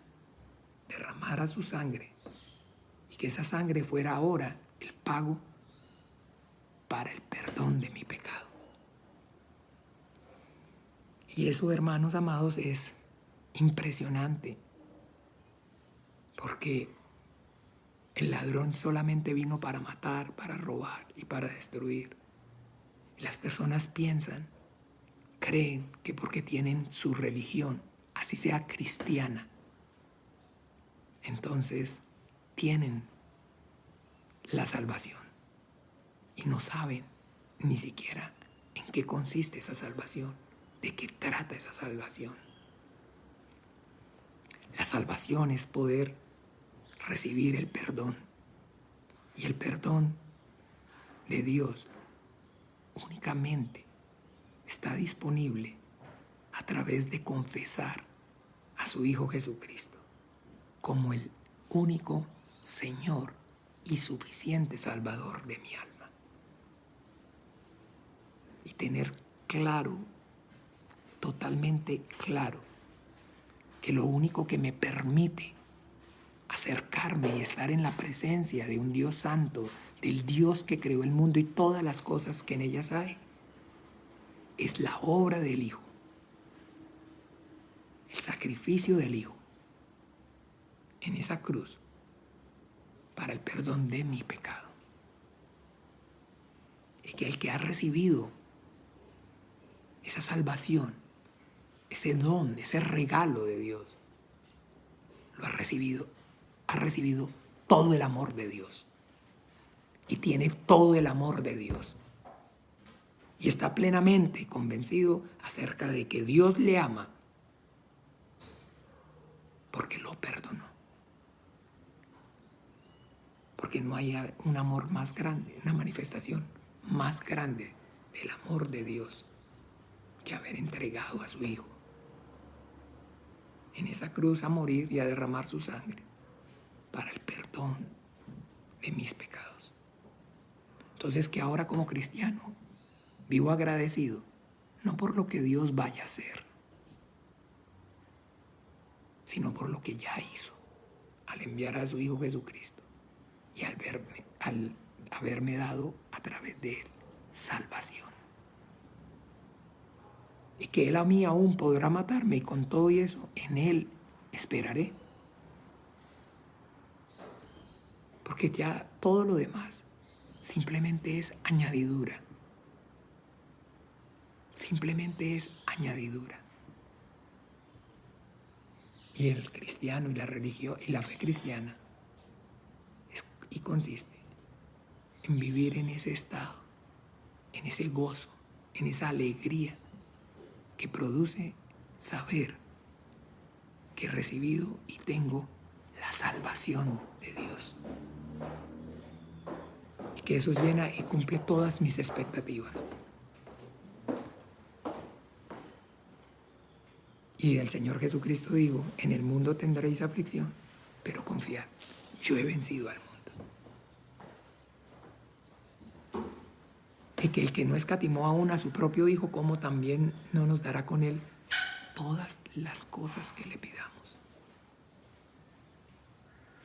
derramara su sangre, y que esa sangre fuera ahora el pago para el perdón de mi pecado. Y eso, hermanos amados, es impresionante, porque el ladrón solamente vino para matar, para robar y para destruir. Las personas piensan, creen que porque tienen su religión, así sea cristiana, entonces tienen la salvación. Y no saben ni siquiera en qué consiste esa salvación, de qué trata esa salvación. La salvación es poder recibir el perdón Y el perdón de Dios únicamente está disponible a través de confesar a su Hijo Jesucristo como el único Señor y suficiente Salvador de mi alma. Y tener claro, totalmente claro, que lo único que me permite acercarme y estar en la presencia de un Dios santo, del Dios que creó el mundo y todas las cosas que en ellas hay, es la obra del Hijo, el sacrificio del Hijo en esa cruz para el perdón de mi pecado. Y que el que ha recibido esa salvación, ese don, ese regalo de Dios, lo ha recibido todo el amor de Dios. Y tiene todo el amor de Dios. Y está plenamente convencido acerca de que Dios le ama porque lo perdonó. Porque no hay un amor más grande, una manifestación más grande del amor de Dios que haber entregado a su Hijo en esa cruz a morir y a derramar su sangre para el perdón de mis pecados. Entonces, que ahora como cristiano vivo agradecido, no por lo que Dios vaya a hacer, sino por lo que ya hizo al enviar a su Hijo Jesucristo y al haberme dado a través de él salvación. Y que él a mí aún podrá matarme, y con todo y eso, en él esperaré. Porque ya todo lo demás simplemente es añadidura. Simplemente es añadidura. Y el cristiano y la religión y la fe cristiana consiste en vivir en ese estado, en ese gozo, en esa alegría que produce saber que he recibido y tengo la salvación de Dios. Y que eso llena y cumple todas mis expectativas. Y el Señor Jesucristo dijo, en el mundo tendréis aflicción, pero confiad, yo he vencido al mundo. Y que el que no escatimó aún a su propio Hijo, como también no nos dará con él todas las cosas que le pidamos.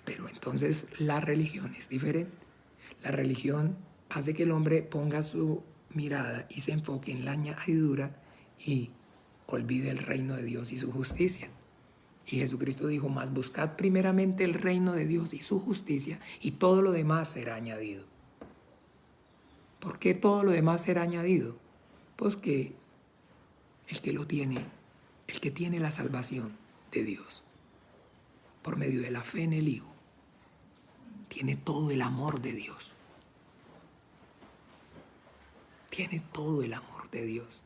Pero entonces la religión es diferente. La religión hace que el hombre ponga su mirada y se enfoque en la añadidura y olvide el reino de Dios y su justicia. Y Jesucristo dijo, mas buscad primeramente el reino de Dios y su justicia, y todo lo demás será añadido. ¿Por qué todo lo demás será añadido? Pues que el que tiene la salvación de Dios por medio de la fe en el Hijo, tiene todo el amor de Dios. Tiene todo el amor de Dios.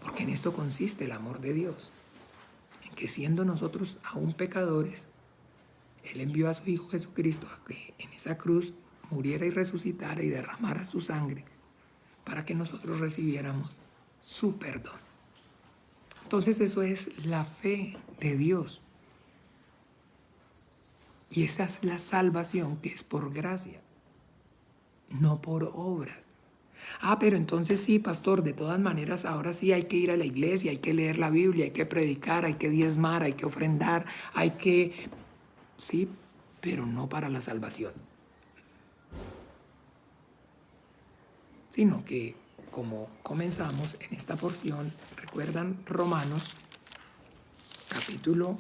Porque en esto consiste el amor de Dios. En que siendo nosotros aún pecadores, Él envió a su Hijo Jesucristo a que en esa cruz muriera y resucitara y derramara su sangre para que nosotros recibiéramos su perdón. Entonces eso es la fe de Dios. Y esa es la salvación que es por gracia, no por obras. Pero entonces sí, pastor, de todas maneras ahora sí hay que ir a la iglesia, hay que leer la Biblia, hay que predicar, hay que diezmar, hay que ofrendar, hay que... Sí, pero no para la salvación. Sino que, como comenzamos en esta porción, recuerdan Romanos, capítulo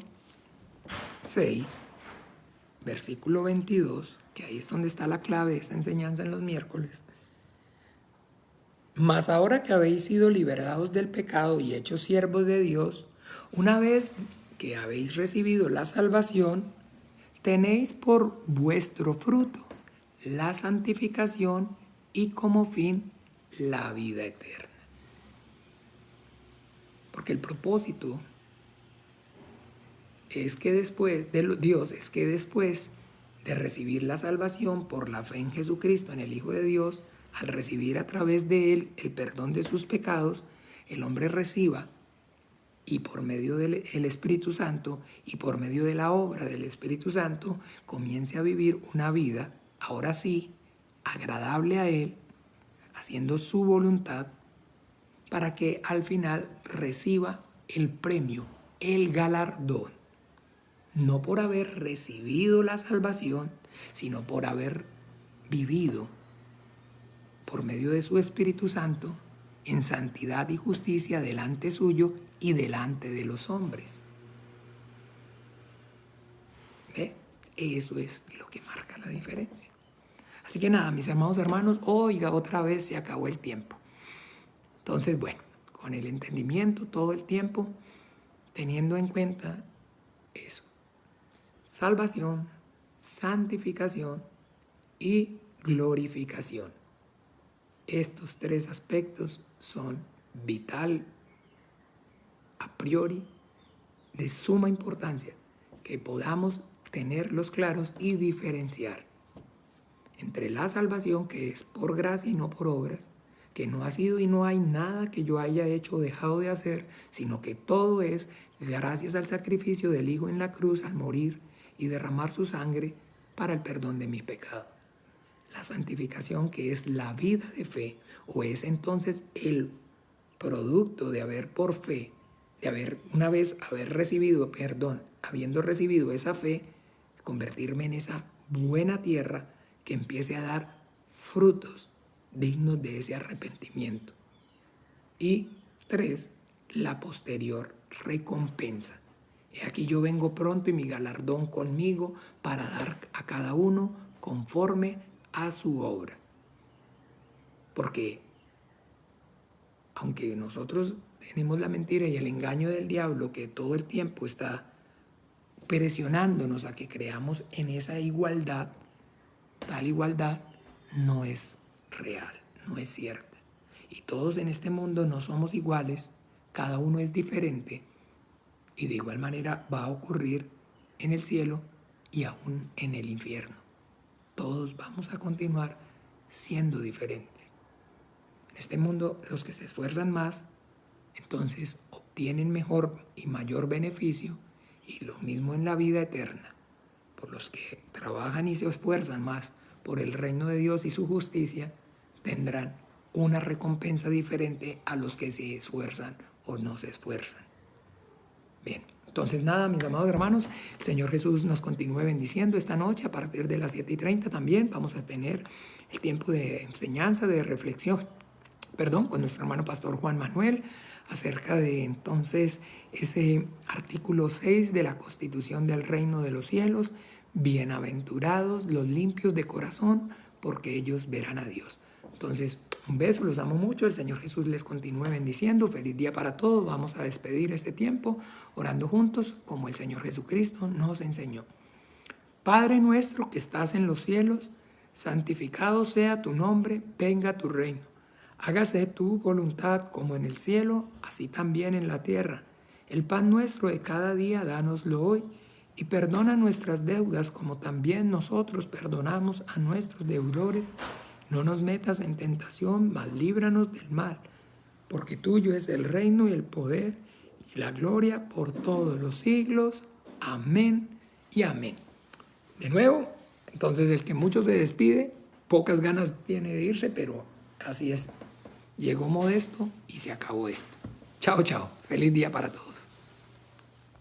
6, versículo 22, que ahí es donde está la clave de esta enseñanza en los miércoles. Mas ahora que habéis sido liberados del pecado y hechos siervos de Dios, una vez que habéis recibido la salvación, tenéis por vuestro fruto la santificación y como fin la vida eterna. Porque el propósito es que después de Dios es que después de recibir la salvación por la fe en Jesucristo, en el Hijo de Dios, al recibir a través de Él el perdón de sus pecados, el hombre reciba y por medio del Espíritu Santo y por medio de la obra del Espíritu Santo comience a vivir una vida, ahora sí, agradable a Él, haciendo su voluntad, para que al final reciba el premio, el galardón, no por haber recibido la salvación, sino por haber vivido por medio de su Espíritu Santo en santidad y justicia delante suyo y delante de los hombres. ¿Ve? Eso es lo que marca la diferencia. Así que nada, mis amados hermanos, oiga, otra vez se acabó el tiempo. Entonces, bueno, con el entendimiento todo el tiempo, teniendo en cuenta eso. Salvación, santificación y glorificación. Estos tres aspectos son vital, a priori, de suma importancia, que podamos tenerlos claros y diferenciar entre la salvación, que es por gracia y no por obras, que no ha sido y no hay nada que yo haya hecho o dejado de hacer, sino que todo es gracias al sacrificio del Hijo en la cruz al morir y derramar su sangre para el perdón de mi pecado. La santificación, que es la vida de fe, o es entonces el producto de haber por fe, de haber una vez haber recibido perdón, habiendo recibido esa fe, convertirme en esa buena tierra que empiece a dar frutos dignos de ese arrepentimiento. Y 3, la posterior recompensa. He aquí yo vengo pronto y mi galardón conmigo para dar a cada uno conforme a su obra. Porque aunque nosotros tenemos la mentira y el engaño del diablo que todo el tiempo está presionándonos a que creamos en esa igualdad, tal igualdad no es real, no es cierta. Y todos en este mundo no somos iguales, cada uno es diferente, y de igual manera va a ocurrir en el cielo y aún en el infierno. Todos vamos a continuar siendo diferentes. En este mundo, los que se esfuerzan más, entonces obtienen mejor y mayor beneficio, y lo mismo en la vida eterna. Por los que trabajan y se esfuerzan más por el reino de Dios y su justicia, tendrán una recompensa diferente a los que se esfuerzan o no se esfuerzan. Bien, entonces nada, mis amados hermanos, el Señor Jesús nos continúe bendiciendo esta noche a partir de las 7:30 también. Vamos a tener el tiempo de enseñanza, de reflexión, con nuestro hermano pastor Juan Manuel, acerca de entonces ese artículo 6 de la Constitución del Reino de los Cielos: bienaventurados los limpios de corazón, porque ellos verán a Dios. Entonces, un beso, los amo mucho, el Señor Jesús les continúe bendiciendo, feliz día para todos. Vamos a despedir este tiempo orando juntos como el Señor Jesucristo nos enseñó. Padre nuestro que estás en los cielos, santificado sea tu nombre, venga tu reino. Hágase tu voluntad como en el cielo, así también en la tierra. El pan nuestro de cada día, dánoslo hoy, y perdona nuestras deudas como también nosotros perdonamos a nuestros deudores. No nos metas en tentación, mas líbranos del mal, porque tuyo es el reino y el poder y la gloria por todos los siglos. Amén y amén. De nuevo, entonces el que mucho se despide, pocas ganas tiene de irse, pero así es. Llegó Modesto y se acabó esto. Chao, chao. Feliz día para todos.